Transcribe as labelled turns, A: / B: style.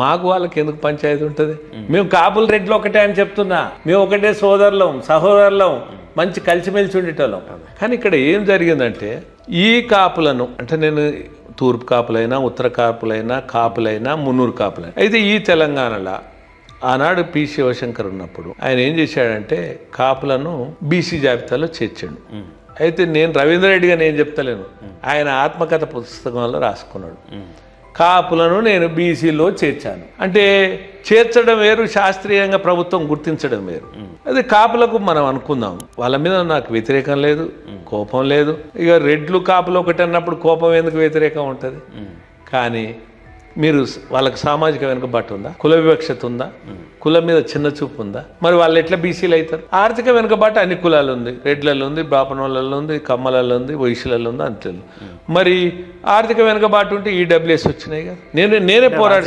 A: మాకు వాళ్ళకి ఎందుకు పంచాయతీ ఉంటుంది? మేము కాపుల రెడ్లు ఒకటే అని చెప్తున్నా, మేము ఒకటే సహోదరులం, మంచి కలిసిమెలిసి ఉండేటోళ్ళం. కానీ ఇక్కడ ఏం జరిగిందంటే ఈ కాపులను, అంటే నేను తూర్పు కాపులైనా, ఉత్తర కాపులైనా, మున్నూరు కాపులైనా, అయితే ఈ తెలంగాణలో ఆనాడు పి శివశంకర్ ఉన్నప్పుడు ఆయన ఏం చేశాడంటే కాపులను బీసీ జాబితాలో చేర్చాడు. అయితే నేను రవీంద్ర రెడ్డిగా నేను చెప్తలేను, ఆయన ఆత్మకథ పుస్తకంలో రాసుకున్నాడు, కాపులను నేను బీసీలో చేర్చాను. అంటే చేర్చడం వేరు, శాస్త్రీయంగా ప్రభుత్వం గుర్తించడం వేరు. అది కాపులకు మనం అనుకుందాం, వాళ్ళ మీద నాకు వ్యతిరేకం లేదు, కోపం లేదు. ఇక రెడ్లు కాపులు ఒకటి అన్నప్పుడు కోపం ఎందుకు వ్యతిరేకం ఉంటుంది? కానీ మీరు వాళ్ళకి సామాజిక వెనుకబాటు ఉందా, కుల వివక్షత ఉందా, కులం మీద చిన్న చూపు ఉందా? మరి వాళ్ళు ఎట్లా బీసీలు అవుతారు? ఆర్థిక వెనుకబాటు అన్ని కులాలు ఉంది, రెడ్లలో ఉంది, బ్రాహ్మణులలో ఉంది, కమ్మలలో ఉంది, వైశ్యులలో ఉంది, అంతే. మరి ఆర్థిక వెనుకబాటు ఉంటే ఈడబ్ల్యూఎస్ వచ్చినాయి కదా, నేనే పోరాడి